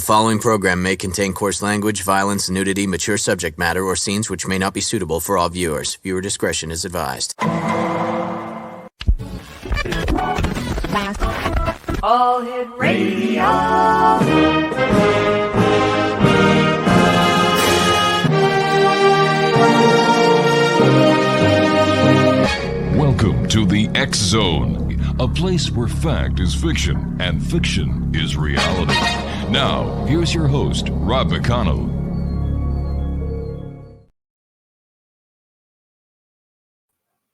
following program may contain coarse language, violence, nudity, mature subject matter, or scenes which may not be suitable for all viewers. Viewer discretion is advised. All Hit Radio. Welcome to the X Zone, a place where fact is fiction and fiction is reality. Now, here's your host, Rob McConnell.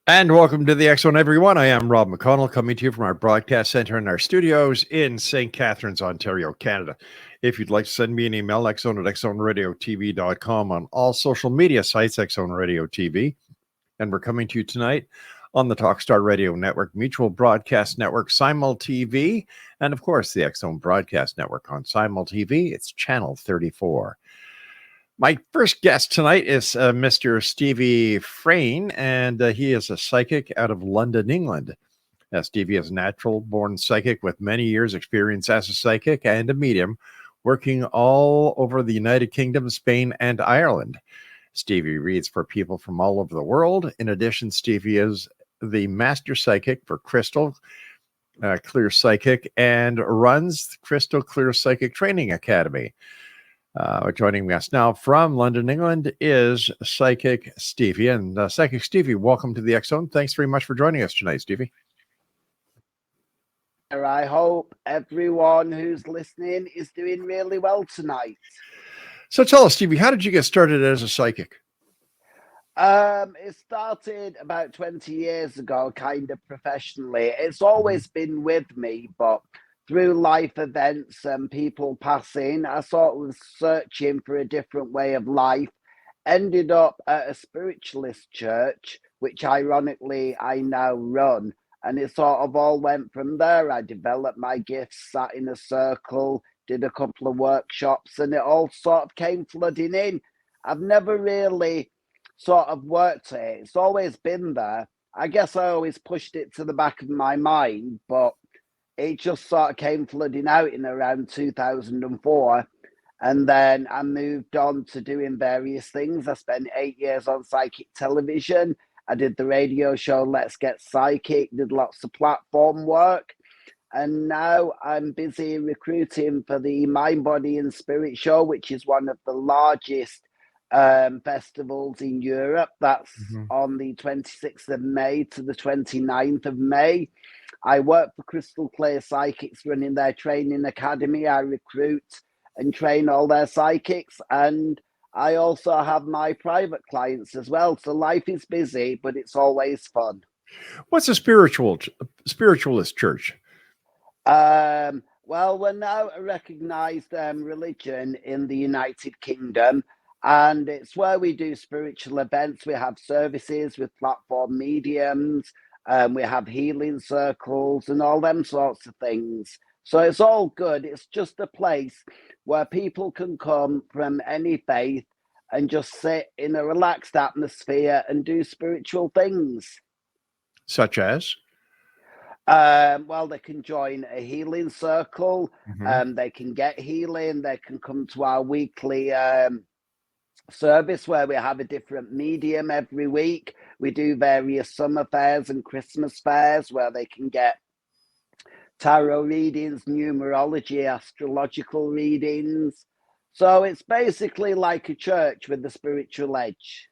And welcome to the X Zone, everyone. I am Rob McConnell, coming to you from our broadcast center in our studios in St. Catharines, Ontario, Canada. If you'd like to send me an email, xzone@xzoneradiotv.com, on all social media sites, X Zone Radio TV. And we're coming to you tonight on the Talkstar Radio Network, Mutual Broadcast Network, Simul TV, and of course the X Zone Broadcast Network on Simul TV. It's channel 34. My first guest tonight is Mr. Stevie FRAINE, and he is a psychic out of London, England. Stevie is a natural-born psychic with many years' experience as a psychic and a medium, working all over the United Kingdom, Spain, and Ireland. Stevie reads for people from all over the world. In addition, Stevie is the master psychic for Crystal Clear Psychic and runs Crystal Clear Psychic Training Academy. Joining us now from London, England is Psychic Stevie. And Psychic Stevie, welcome to the X Zone. Thanks very much for joining us tonight, Stevie. I hope everyone who's listening is doing really well tonight. So tell us, Stevie, how did you get started as a psychic? It started about 20 years ago, kind of professionally. It's always been with me, but through life events and people passing, I sort of was searching for a different way of life. Ended up at a spiritualist church, which ironically I now run. And it sort of all went from there. I developed my gifts, sat in a circle, did a couple of workshops, and it all sort of came flooding in. I've never really sort of worked at it. It's always been there. I guess I always pushed it to the back of my mind, but it just sort of came flooding out in around 2004. And then I moved on to doing various things. I spent 8 years on psychic television. I did the radio show Let's Get Psychic, did lots of platform work. And now I'm busy recruiting for the Mind, Body and Spirit show, which is one of the largest festivals in Europe. That's on the 26th of May to the 29th of May. I work for Crystal Clear Psychics, running their training academy. I recruit and train all their psychics, and I also have my private clients as well. So life is busy, but it's always fun. What's a spiritualist church? Well, we're now a recognized religion in the United Kingdom, and it's where we do spiritual events. We have services with platform mediums. We have healing circles and all them sorts of things. So it's all good. It's just a place where people can come from any faith and just sit in a relaxed atmosphere and do spiritual things. Such as? Well, they can join a healing circle. They can get healing. They can come to our weekly service where we have a different medium every week. We do various summer fairs and Christmas fairs where they can get tarot readings, numerology, astrological readings. So it's basically like a church with a spiritual edge.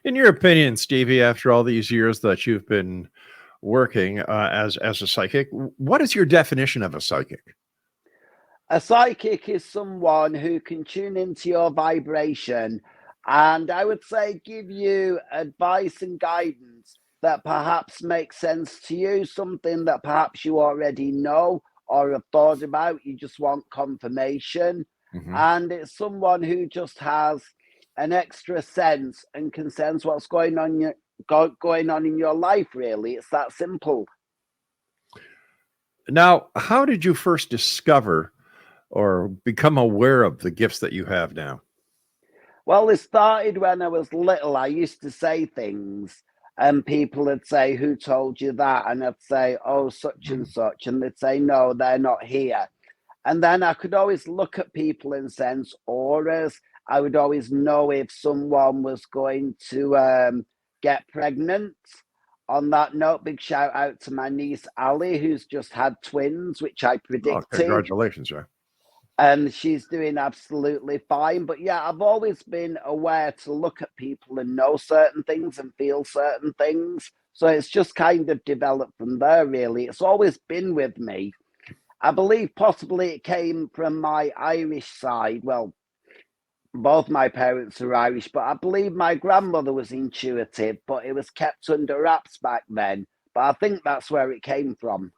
In your opinion, Stevie, after all these years that you've been working as a psychic, what is your definition of a psychic? A psychic is someone who can tune into your vibration and I would say give you advice and guidance that perhaps makes sense to you, something that perhaps you already know or have thought about. You just want confirmation. And it's someone who just has an extra sense and can sense what's going on in your life, really. It's that simple. Now, how did you first discover or become aware of the gifts that you have now? Well, it started when I was little. I used to say things and people would say, "Who told you that?" And I'd say, "Oh, such and such." And they'd say, "No, they're not here." And then I could always look at people and sense auras. I would always know if someone was going to get pregnant. On that note, big shout out to my niece Ali, who's just had twins, which I Oh, predicted. congratulations, sir. And she's doing absolutely fine. But yeah, I've always been aware to look at people and know certain things and feel certain things. So it's just kind of developed from there, really. It's always been with me. I believe possibly it came from my Irish side. Well, both my parents are Irish, but I believe my grandmother was intuitive, but it was kept under wraps back then. But I think that's where it came from.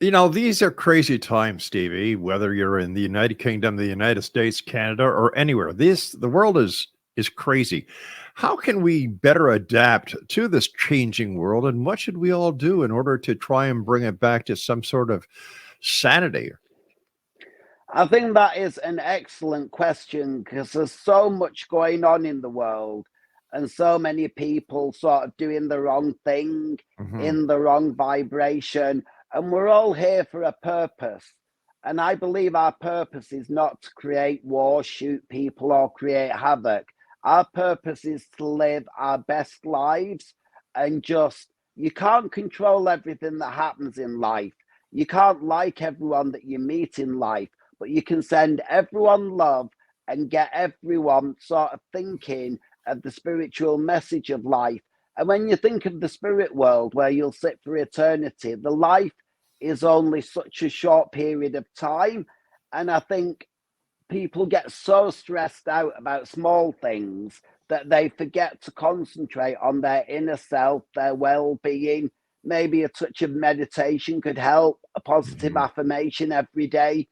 You know, these are crazy times, Stevie, whether you're in the United Kingdom, the United States, Canada, or anywhere. The world is crazy. How can we better adapt to this changing world, and what should we all do in order to try and bring it back to some sort of sanity? I think that is an excellent question because there's so much going on in the world and so many people sort of doing the wrong thing Mhm. in the wrong vibration. And we're all here for a purpose. And I believe our purpose is not to create war, shoot people, or create havoc. Our purpose is to live our best lives and just, you can't control everything that happens in life. You can't like everyone that you meet in life, but you can send everyone love and get everyone sort of thinking of the spiritual message of life. And when you think of the spirit world where you'll sit for eternity, the life is only such a short period of time. And I think people get so stressed out about small things that they forget to concentrate on their inner self, their well being. Maybe a touch of meditation could help, a positive Mhm. affirmation every day,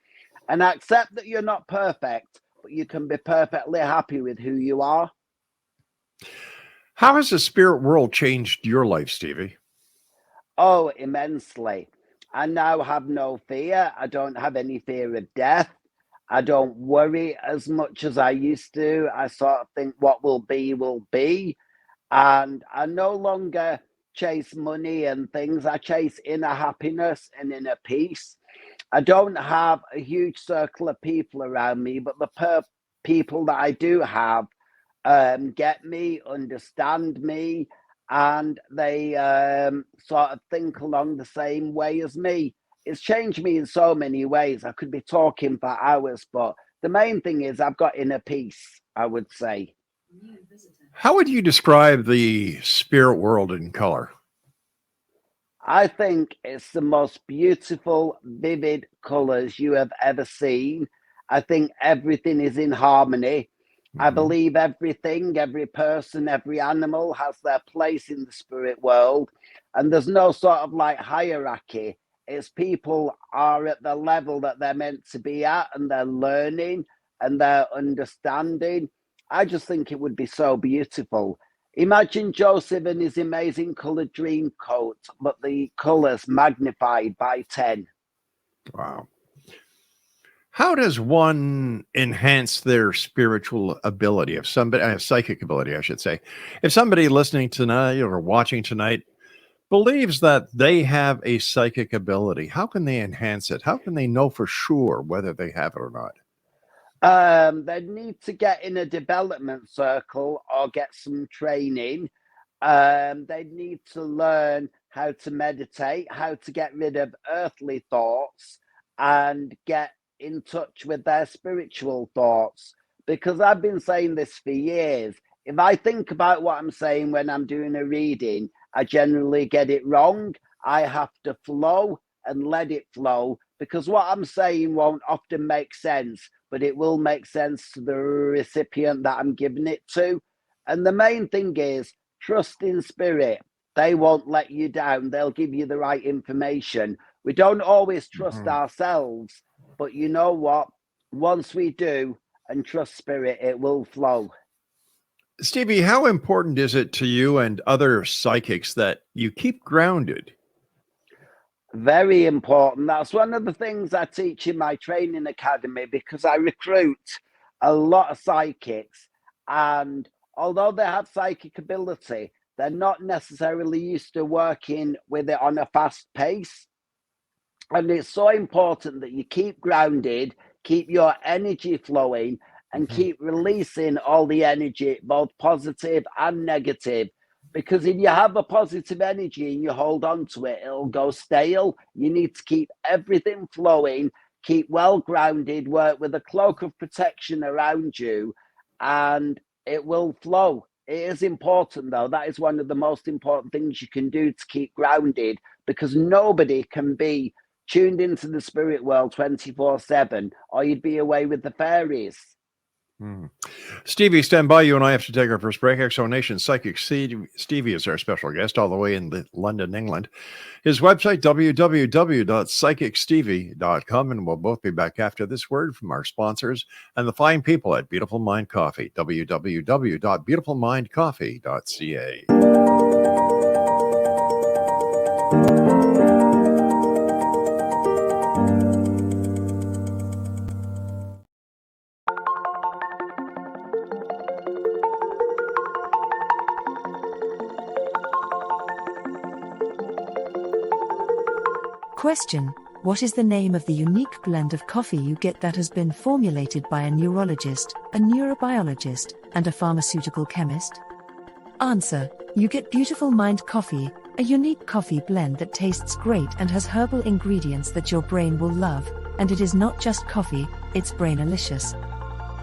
and accept that you're not perfect, but you can be perfectly happy with who you are. How has the spirit world changed your life, Stevie? Oh, immensely. I now have no fear. I don't have any fear of death. I don't worry as much as I used to. I sort of think what will be, will be. And I no longer chase money and things. I chase inner happiness and inner peace. I don't have a huge circle of people around me, but the people that I do have get me, understand me, and they sort of think along the same way as me. It's changed me in so many ways. I could be talking for hours, but the main thing is I've got inner peace, I would say. How would you describe the spirit world in color? I think it's the most beautiful, vivid colors you have ever seen. I think everything is in harmony. I Mhm. believe everything, every person, every animal has their place in the spirit world. And there's no sort of like hierarchy. It's people are at the level that they're meant to be at and they're learning and they're understanding. I just think it would be so beautiful. Imagine Joseph and his amazing coloured dream coat, but the colours magnified by 10. Wow. How does one enhance their spiritual ability? If somebody, psychic ability, I should say, if somebody listening tonight or watching tonight believes that they have a psychic ability, how can they enhance it? How can they know for sure whether they have it or not? They need to get in a development circle or get some training. They need to learn how to meditate, how to get rid of earthly thoughts and get in touch with their spiritual thoughts. Because I've been saying this for years. If I think about what I'm saying when I'm doing a reading, I generally get it wrong. I have to flow and let it flow because what I'm saying won't often make sense, but it will make sense to the recipient that I'm giving it to. And the main thing is trust in spirit. They won't let you down. They'll give you the right information. We don't always trust Mhm. ourselves, but you know what? Once we do and trust spirit, it will flow. Stevie, how important is it to you and other psychics that you keep grounded? Very important. That's one of the things I teach in my training academy because I recruit a lot of psychics. And although they have psychic ability, they're not necessarily used to working with it on a fast pace. And it's so important that you keep grounded, keep your energy flowing, and keep releasing all the energy, both positive and negative. Because if you have a positive energy and you hold on to it, it'll go stale. You need to keep everything flowing, keep well grounded, work with a cloak of protection around you, and it will flow. It is important, though. That is one of the most important things you can do to keep grounded, because nobody can be tuned into the spirit world 24/7, or you'd be away with the fairies. Stevie, stand by. You and I have to take our first break. Exonation Psychic Stevie is our special guest, all the way in London, England. His website, www.psychicstevie.com, and we'll both be back after this word from our sponsors and the fine people at Beautiful Mind Coffee, www.beautifulmindcoffee.ca. Question: what is the name of the unique blend of coffee you get that has been formulated by a neurologist, a neurobiologist, and a pharmaceutical chemist? Answer: you get Beautiful Mind Coffee, a unique coffee blend that tastes great and has herbal ingredients that your brain will love, and it is not just coffee, it's brainalicious.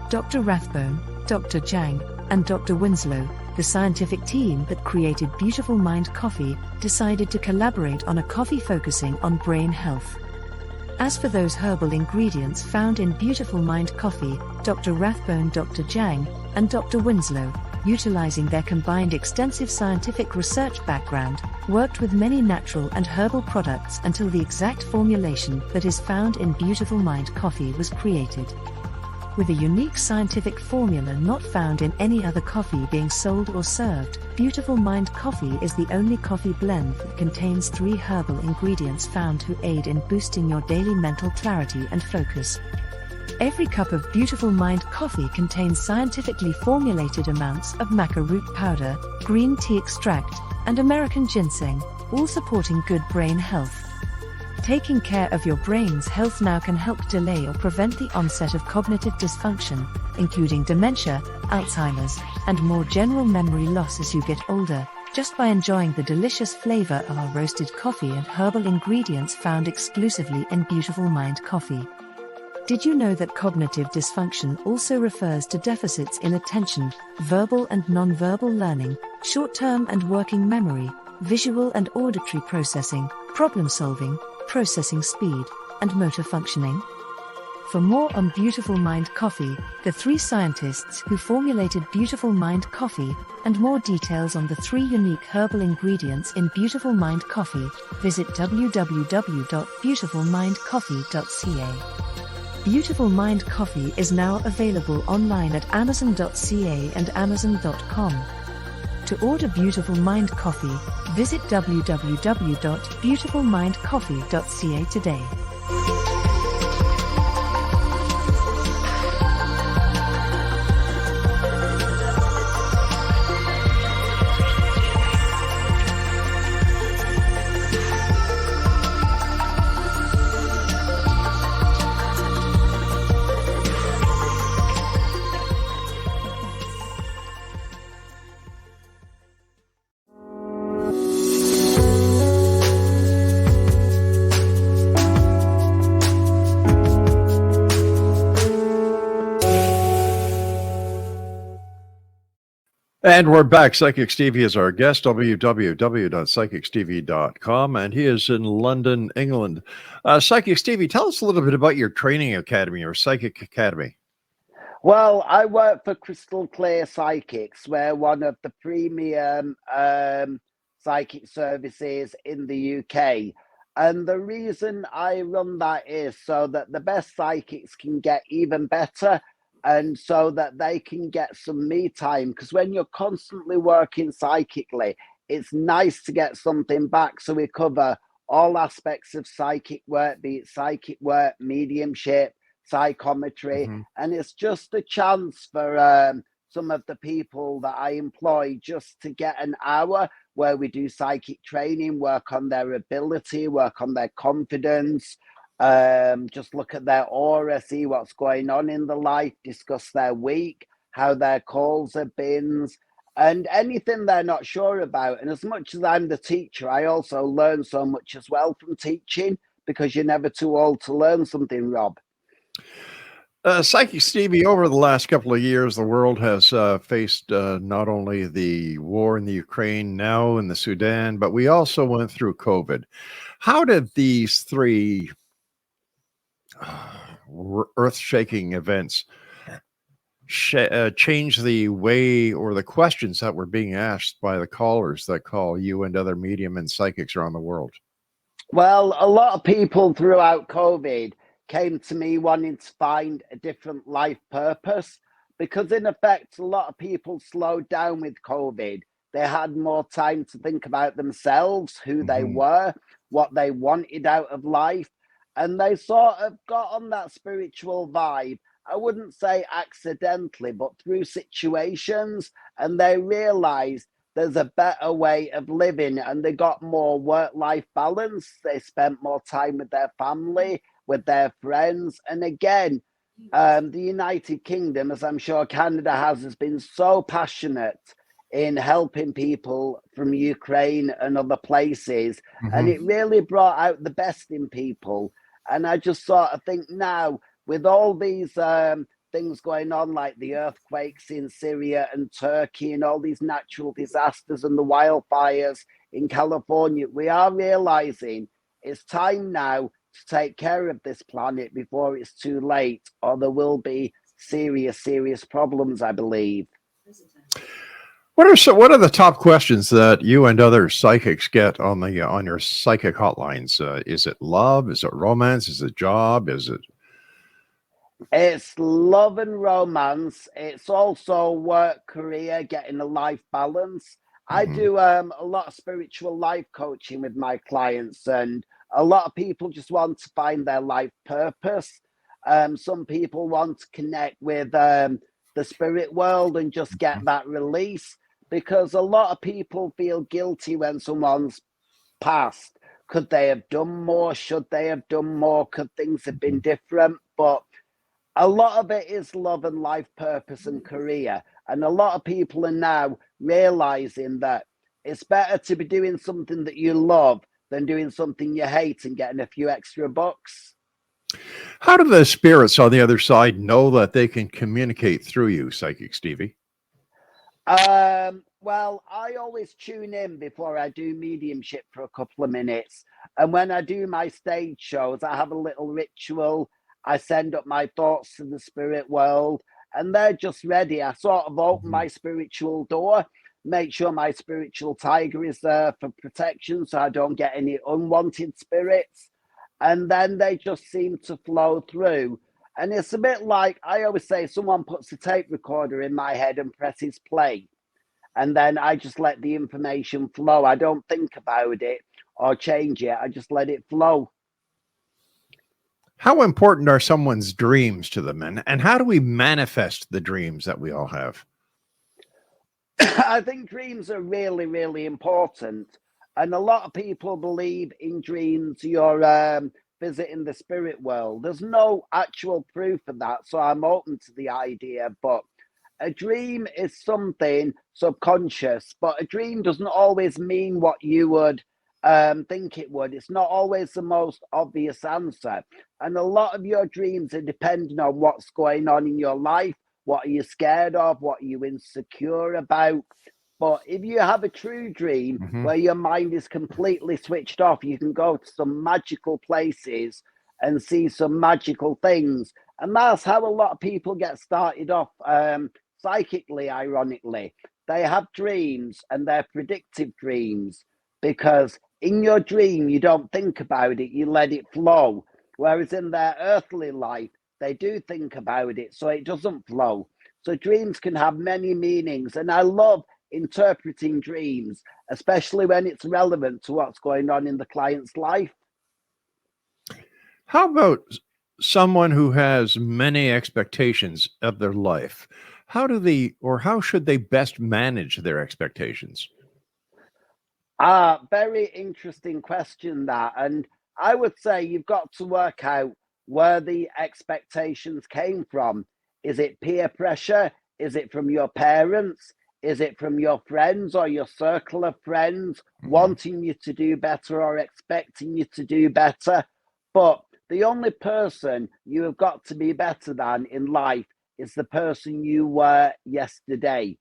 Dr. Rathbone, Dr. Jang, and Dr. Winslow, the scientific team that created Beautiful Mind Coffee, decided to collaborate on a coffee focusing on brain health. As for those herbal ingredients found in Beautiful Mind Coffee, Dr. Rathbone, Dr. Jang, and Dr. Winslow, utilizing their combined extensive scientific research background, worked with many natural and herbal products until the exact formulation that is found in Beautiful Mind Coffee was created. With a unique scientific formula not found in any other coffee being sold or served, Beautiful Mind Coffee is the only coffee blend that contains 3 herbal ingredients found to aid in boosting your daily mental clarity and focus. Every cup of Beautiful Mind Coffee contains scientifically formulated amounts of maca root powder, green tea extract, and American ginseng, all supporting good brain health. Taking care of your brain's health now can help delay or prevent the onset of cognitive dysfunction, including dementia, Alzheimer's, and more general memory loss as you get older, just by enjoying the delicious flavor of our roasted coffee and herbal ingredients found exclusively in Beautiful Mind Coffee. Did you know that cognitive dysfunction also refers to deficits in attention, verbal and non-verbal learning, short-term and working memory, visual and auditory processing, problem-solving, processing speed, and motor functioning? For more on Beautiful Mind Coffee, the 3 scientists who formulated Beautiful Mind Coffee, and more details on the 3 unique herbal ingredients in Beautiful Mind Coffee, visit www.beautifulmindcoffee.ca. Beautiful Mind Coffee is now available online at amazon.ca and amazon.com. To order Beautiful Mind Coffee, visit www.beautifulmindcoffee.ca today. And we're back. Psychic Stevie is our guest, www.psychicstevie.com, and he is in London, England. Psychic Stevie, tell us a little bit about your training academy or psychic academy. Well, I work for Crystal Clear Psychics. We're one of the premium psychic services in the UK. And the reason I run that is so that the best psychics can get even better, and so that they can get some me time. Because when you're constantly working psychically, it's nice to get something back. So we cover all aspects of psychic work, be it psychic work, mediumship, psychometry, and it's just a chance for some of the people that I employ just to get an hour where we do psychic training, work on their ability, work on their confidence, just look at their aura, see what's going on in the life, discuss their week, how their calls have been, and anything they're not sure about. And as much as I'm the teacher, I also learn so much as well from teaching, because you're never too old to learn something, Rob. Psychic Stevie, over the last couple of years, the world has faced not only the war in the Ukraine, now in the Sudan, but we also went through COVID. How did these three earth-shaking events change the way or the questions that were being asked by the callers that call you and other medium and psychics around the world? Well, a lot of people throughout COVID came to me wanting to find a different life purpose, because in effect, a lot of people slowed down with COVID. They had more time to think about themselves, who they were, what they wanted out of life, and they sort of got on that spiritual vibe. I wouldn't say accidentally, but through situations, and they realized there's a better way of living, and they got more work-life balance. They spent more time with their family, with their friends. And again, the United Kingdom, as I'm sure Canada has been so passionate in helping people from Ukraine and other places. And it really brought out the best in people. And I just sort of think now, with all these things going on, like the earthquakes in Syria and Turkey and all these natural disasters and the wildfires in California, we are realizing it's time now to take care of this planet before it's too late, or there will be serious problems, I believe. What are the top questions that you and other psychics get on your psychic hotlines? Is it love? Is it romance? Is it job? Is it? It's love and romance. It's also work, career, getting a life balance. I do a lot of spiritual life coaching with my clients, and a lot of people just want to find their life purpose. Some people want to connect with the spirit world and just get that release, because a lot of people feel guilty when someone's passed. Could they have done more? Should they have done more? Could things have been different? But a lot of it is love and life purpose and career. And a lot of people are now realizing that it's better to be doing something that you love than doing something you hate and getting a few extra bucks. How do the spirits on the other side know that they can communicate through you, Psychic Stevie? Well, I always tune in before I do mediumship for a couple of minutes. And when I do my stage shows, I have a little ritual. I send up my thoughts to the spirit world, and they're just ready. I sort of open my spiritual door, make sure my spiritual tiger is there for protection so I don't get any unwanted spirits. And then they just seem to flow through. And it's a bit like, I always say, someone puts a tape recorder in my head and presses play. And then I just let the information flow. I don't think about it or change it. I just let it flow. How important are someone's dreams to them? And how do we manifest the dreams that we all have? I think dreams are really important. And a lot of people believe in dreams. You're visiting the spirit world. There's no actual proof of that. So I'm open to the idea. But a dream is something subconscious. But a dream doesn't always mean what you would think it would. It's not always the most obvious answer. And a lot of your dreams are depending on what's going on in your life. What are you scared of? What are you insecure about? But if you have a true dream where your mind is completely switched off, you can go to some magical places and see some magical things. And that's how a lot of people get started off psychically, ironically. They have dreams, and they're predictive dreams, because in your dream, you don't think about it, you let it flow. Whereas in their earthly life, they do think about it, so it doesn't flow. So dreams can have many meanings. And I love interpreting dreams, especially when it's relevant to what's going on in the client's life. How about someone who has many expectations of their life? How should they best manage their expectations? Very interesting question that. And I would say you've got to work out where the expectations came from. Is it peer pressure? Is it from your parents? Is it from your friends or your circle of friends wanting you to do better or expecting you to do better? But the only person you have got to be better than in life is the person you were yesterday.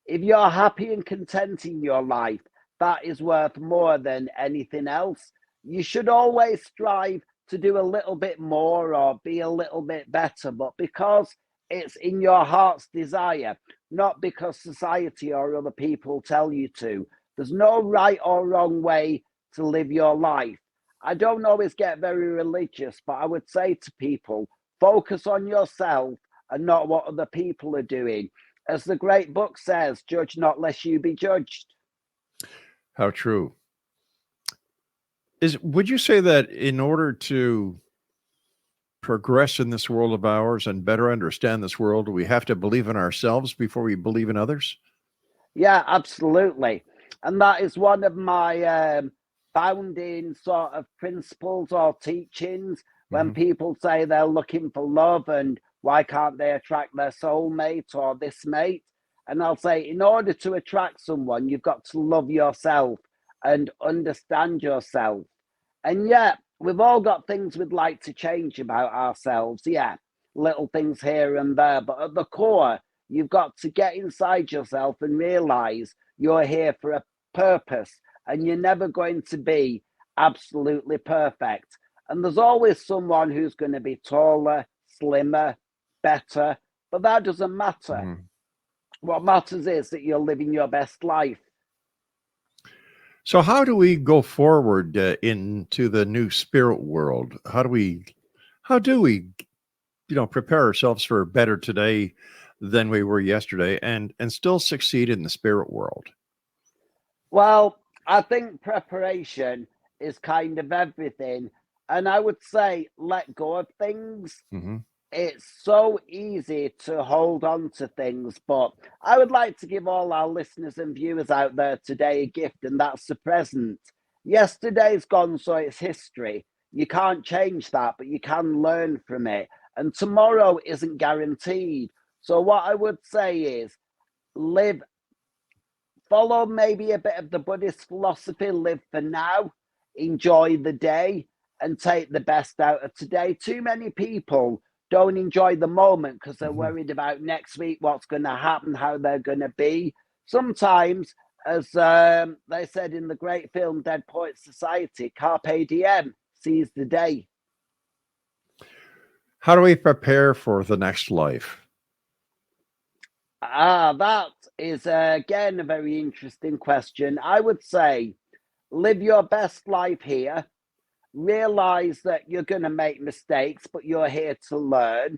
If you're happy and content in your life, that is worth more than anything else. You should always strive to do a little bit more or be a little bit better, but because it's in your heart's desire, not because society or other people tell you to. There's no right or wrong way to live your life. I don't always get very religious, but I would say to people, focus on yourself and not what other people are doing. As the great book says, judge not lest you be judged. How true. Would you say that in order to progress in this world of ours and better understand this world, we have to believe in ourselves before we believe in others? Yeah, absolutely. And that is one of my founding sort of principles or teachings when people say they're looking for love and why can't they attract their soulmate or this mate? And I'll say, in order to attract someone, you've got to love yourself and understand yourself. And yet, we've all got things we'd like to change about ourselves. Yeah, little things here and there. But at the core, you've got to get inside yourself and realize you're here for a purpose and you're never going to be absolutely perfect. And there's always someone who's going to be taller, slimmer, better, but that doesn't matter. What matters is that you're living your best life. So how do we go forward into the new spirit world? How do we prepare ourselves for better today than we were yesterday and still succeed in the spirit world? Well, I think preparation is kind of everything. And I would say let go of things. It's so easy to hold on to things, but I would like to give all our listeners and viewers out there today a gift, and that's the present. Yesterday's gone, so it's history. You can't change that, but you can learn from it. And tomorrow isn't guaranteed. So what I would say is follow maybe a bit of the Buddhist philosophy, live for now, enjoy the day, and take the best out of today. Too many people don't enjoy the moment because they're worried about next week, what's going to happen, how they're going to be. Sometimes, as they said in the great film Dead Poets Society, carpe diem, seize the day. How do we prepare for the next life? That is again a very interesting question. I would say live your best life here. Realize that you're going to make mistakes, but you're here to learn.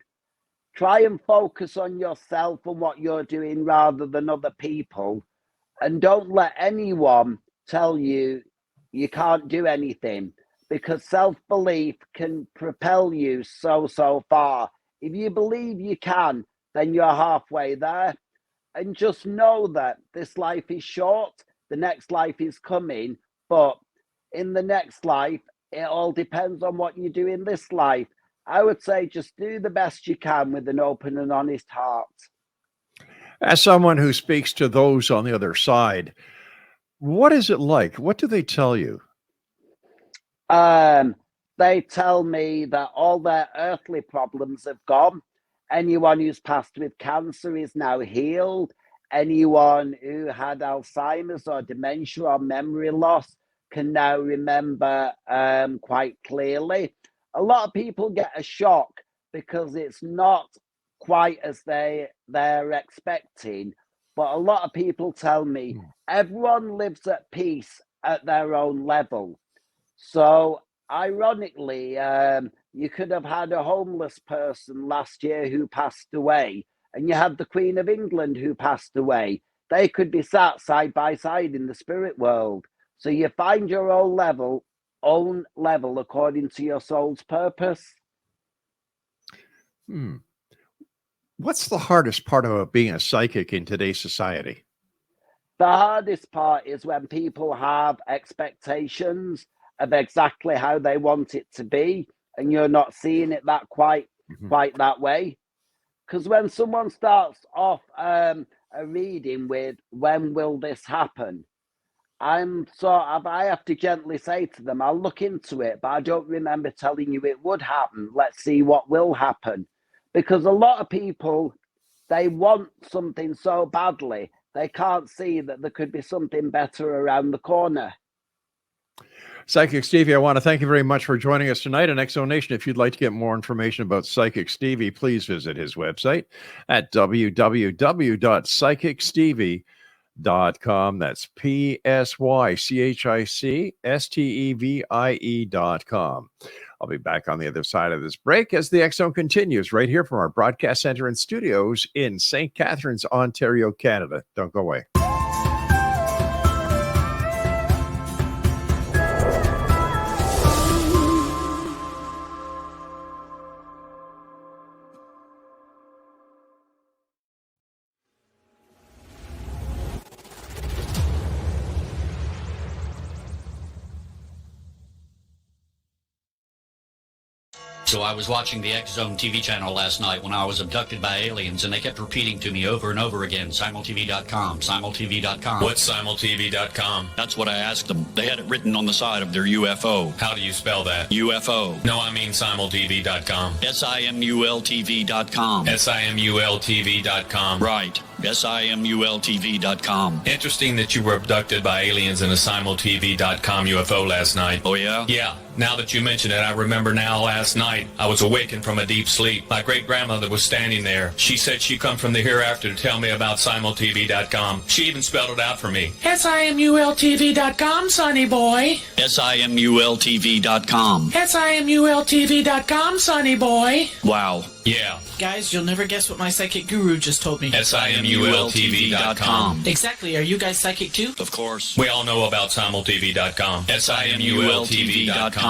Try and focus on yourself and what you're doing rather than other people. And don't let anyone tell you you can't do anything, because self-belief can propel you so far. If you believe you can, then you're halfway there. And just know that this life is short, the next life is coming, but in the next life, it all depends on what you do in this life. I would say just do the best you can with an open and honest heart. As someone who speaks to those on the other side, what is it like? What do they tell you? They tell me that all their earthly problems have gone. Anyone who's passed with cancer is now healed. Anyone who had Alzheimer's or dementia or memory loss can now remember quite clearly. A lot of people get a shock because it's not quite as they're expecting. But a lot of people tell me everyone lives at peace at their own level. So ironically, you could have had a homeless person last year who passed away, and you had the Queen of England who passed away. They could be sat side by side in the spirit world. So you find your own level according to your soul's purpose. What's the hardest part about being a psychic in today's society? The hardest part is when people have expectations of exactly how they want it to be, and you're not seeing it that quite that way. Because when someone starts off a reading with "When will this happen?" I have to gently say to them, "I'll look into it, but I don't remember telling you it would happen. Let's see what will happen." Because a lot of people, they want something so badly, they can't see that there could be something better around the corner. Psychic Stevie, I want to thank you very much for joining us tonight on X Zone Nation. If you'd like to get more information about Psychic Stevie, please visit his website at www.psychicstevie.com. That's PSYCHICSTEVIE.com. I'll be back on the other side of this break as the X Zone continues right here from our broadcast center and studios in St. Catharines, Ontario, Canada. Don't go away. So I was watching the X Zone TV channel last night when I was abducted by aliens, and they kept repeating to me over and over again, simultv.com, simultv.com. What's simultv.com? That's what I asked them. They had it written on the side of their UFO. How do you spell that? UFO. No, I mean simultv.com. simultv.com. simultv.com. Right. simultv.com. Interesting that you were abducted by aliens in a simultv.com UFO last night. Oh, yeah? Yeah. Now that you mention it, I remember now last night I was awakened from a deep sleep. My great-grandmother was standing there. She said she'd come from the hereafter to tell me about simultv.com. She even spelled it out for me. simultv.com, sonny boy. simultv.com. simultv.com, sonny boy. Wow. Yeah. Guys, you'll never guess what my psychic guru just told me. simultv.com. Exactly. Are you guys psychic too? Of course. We all know about simultv.com. simultv.com.